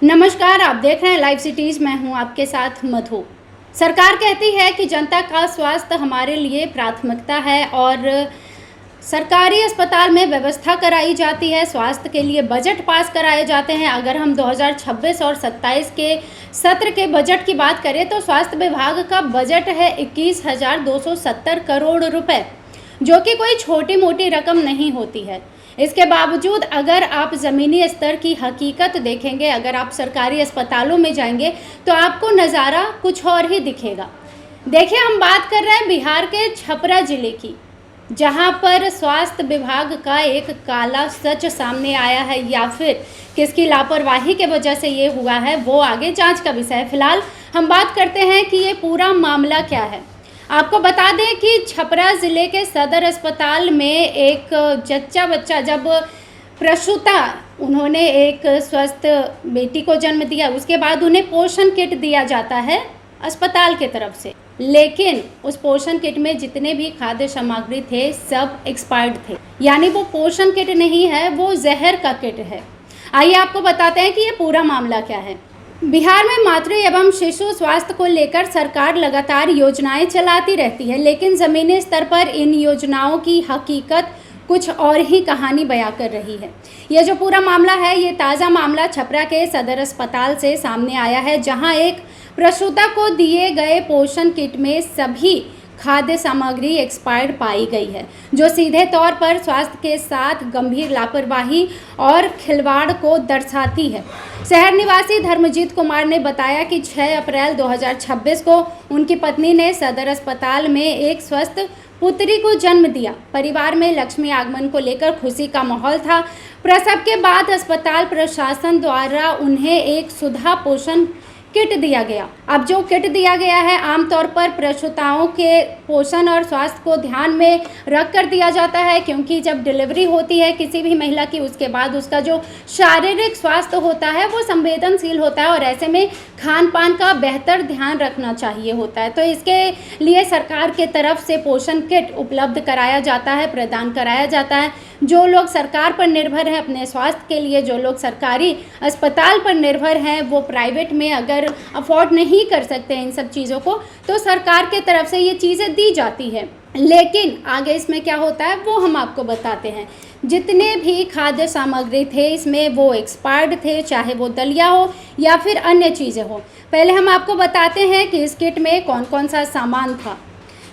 नमस्कार, आप देख रहे हैं लाइव सिटीज़। मैं हूं आपके साथ मधु। सरकार कहती है कि जनता का स्वास्थ्य हमारे लिए प्राथमिकता है और सरकारी अस्पताल में व्यवस्था कराई जाती है। स्वास्थ्य के लिए बजट पास कराए जाते हैं। अगर हम 2026 और 27 के सत्र के बजट की बात करें तो स्वास्थ्य विभाग का बजट है 21,270 करोड़ रुपए, जो कि कोई छोटी मोटी रकम नहीं होती है। इसके बावजूद अगर आप ज़मीनी स्तर की हकीकत देखेंगे, अगर आप सरकारी अस्पतालों में जाएंगे तो आपको नज़ारा कुछ और ही दिखेगा। देखिए, हम बात कर रहे हैं बिहार के छपरा ज़िले की, जहां पर स्वास्थ्य विभाग का एक काला सच सामने आया है, या फिर किसकी लापरवाही के वजह से ये हुआ है वो आगे जांच का विषय है। फिलहाल हम बात करते हैं कि ये पूरा मामला क्या है। आपको बता दें कि छपरा ज़िले के सदर अस्पताल में एक जच्चा बच्चा जब प्रसूता उन्होंने एक स्वस्थ बेटी को जन्म दिया, उसके बाद उन्हें पोषण किट दिया जाता है अस्पताल के तरफ से। लेकिन उस पोषण किट में जितने भी खाद्य सामग्री थे सब एक्सपायर्ड थे, यानी वो पोषण किट नहीं है, वो जहर का किट है। आइए आपको बताते हैं कि ये पूरा मामला क्या है। बिहार में मातृ एवं शिशु स्वास्थ्य को लेकर सरकार लगातार योजनाएं चलाती रहती है, लेकिन ज़मीनी स्तर पर इन योजनाओं की हकीकत कुछ और ही कहानी बयां कर रही है। ये जो पूरा मामला है, ये ताज़ा मामला छपरा के सदर अस्पताल से सामने आया है, जहां एक प्रसूता को दिए गए पोषण किट में सभी खाद्य सामग्री एक्सपायर्ड पाई गई है, जो सीधे तौर पर स्वास्थ्य के साथ गंभीर लापरवाही और खिलवाड़ को दर्शाती है। शहर निवासी धर्मजीत कुमार ने बताया कि 6 अप्रैल 2026 को उनकी पत्नी ने सदर अस्पताल में एक स्वस्थ पुत्री को जन्म दिया। परिवार में लक्ष्मी आगमन को लेकर खुशी का माहौल था। प्रसव के बाद अस्पताल प्रशासन द्वारा उन्हें एक सुधा पोषण किट दिया गया। अब जो किट दिया गया है, आमतौर पर प्रसूताओं के पोषण और स्वास्थ्य को ध्यान में रख कर दिया जाता है, क्योंकि जब डिलीवरी होती है किसी भी महिला की, उसके बाद उसका जो शारीरिक स्वास्थ्य होता है वो संवेदनशील होता है और ऐसे में खान पान का बेहतर ध्यान रखना चाहिए होता है। तो इसके लिए सरकार के तरफ से पोषण किट उपलब्ध कराया जाता है, प्रदान कराया जाता है। जो लोग सरकार पर निर्भर हैं अपने स्वास्थ्य के लिए, जो लोग सरकारी अस्पताल पर निर्भर हैं, वो प्राइवेट में अगर अफोर्ड नहीं कर सकते इन सब चीज़ों को, तो सरकार के तरफ से ये चीज़ें दी जाती है। लेकिन आगे इसमें क्या होता है वो हम आपको बताते हैं। जितने भी खाद्य सामग्री थे इसमें वो एक्सपायर्ड थे, चाहे वो दलिया हो या फिर अन्य चीज़ें हो। पहले हम आपको बताते हैं कि इस किट में कौन कौन सा सामान था।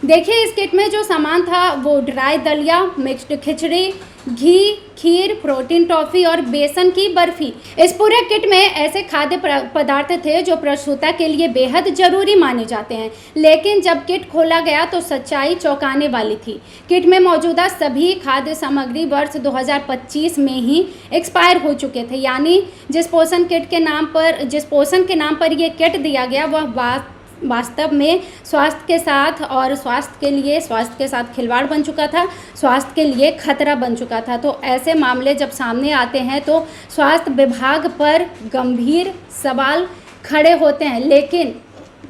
देखिए, इस किट में जो सामान था वो ड्राई दलिया, मिक्स्ड खिचड़ी, घी, खीर, प्रोटीन टॉफ़ी और बेसन की बर्फ़ी। इस पूरे किट में ऐसे खाद्य पदार्थ थे जो प्रसूता के लिए बेहद ज़रूरी माने जाते हैं। लेकिन जब किट खोला गया तो सच्चाई चौंकाने वाली थी। किट में मौजूदा सभी खाद्य सामग्री वर्ष 2025 में ही एक्सपायर हो चुके थे, यानी जिस पोषण के नाम पर ये किट दिया गया वह वास्तव में स्वास्थ्य के साथ खिलवाड़ बन चुका था, स्वास्थ्य के लिए खतरा बन चुका था। तो ऐसे मामले जब सामने आते हैं तो स्वास्थ्य विभाग पर गंभीर सवाल खड़े होते हैं। लेकिन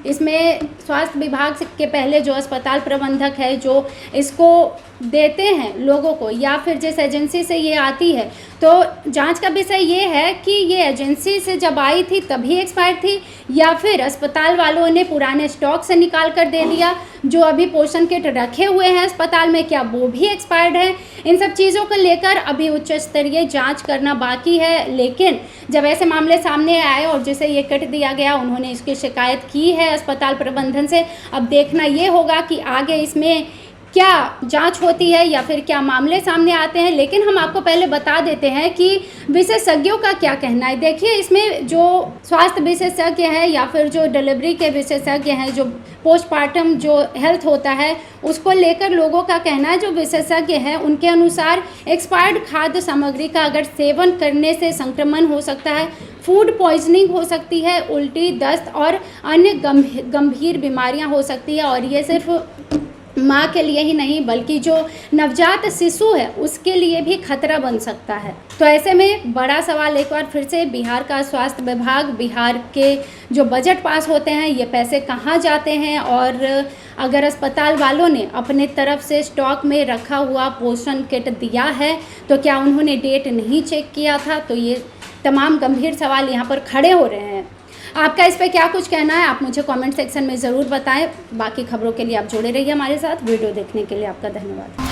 इसमें स्वास्थ्य विभाग के पहले जो अस्पताल प्रबंधक है, जो इसको देते हैं लोगों को, या फिर जिस एजेंसी से ये आती है, तो जांच का विषय ये है कि ये एजेंसी से जब आई थी तभी एक्सपायर थी, या फिर अस्पताल वालों ने पुराने स्टॉक से निकाल कर दे दिया। जो अभी पोषण किट रखे हुए हैं अस्पताल में, क्या वो भी एक्सपायर्ड है? इन सब चीज़ों को लेकर अभी उच्च स्तरीय जाँच करना बाकी है। लेकिन जब ऐसे मामले सामने आए और जिसे ये किट दिया गया, उन्होंने इसकी शिकायत की है अस्पताल प्रबंधन से। अब देखना ये होगा कि आगे इसमें क्या जांच होती है या फिर क्या मामले सामने आते हैं। लेकिन हम आपको पहले बता देते हैं कि विशेषज्ञों का क्या कहना है। देखिए, इसमें जो स्वास्थ्य विशेषज्ञ हैं या फिर जो डिलीवरी के विशेषज्ञ हैं, जो पोस्टमार्टम जो हेल्थ होता है उसको लेकर लोगों का कहना है, जो विशेषज्ञ हैं उनके अनुसार एक्सपायर्ड खाद्य सामग्री का अगर सेवन करने से संक्रमण हो सकता है, फूड पॉइजनिंग हो सकती है, उल्टी, दस्त और अन्य गंभीर बीमारियां हो सकती है। और ये सिर्फ माँ के लिए ही नहीं बल्कि जो नवजात शिशु है उसके लिए भी खतरा बन सकता है। तो ऐसे में बड़ा सवाल एक बार फिर से, बिहार का स्वास्थ्य विभाग, बिहार के जो बजट पास होते हैं ये पैसे कहाँ जाते हैं? और अगर अस्पताल वालों ने अपने तरफ से स्टॉक में रखा हुआ पोषण किट दिया है तो क्या उन्होंने डेट नहीं चेक किया था? तो ये तमाम गंभीर सवाल यहाँ पर खड़े हो रहे हैं। आपका इस पर क्या कुछ कहना है, आप मुझे कमेंट सेक्शन में ज़रूर बताएं। बाकी खबरों के लिए आप जुड़े रहिए हमारे साथ। वीडियो देखने के लिए आपका धन्यवाद।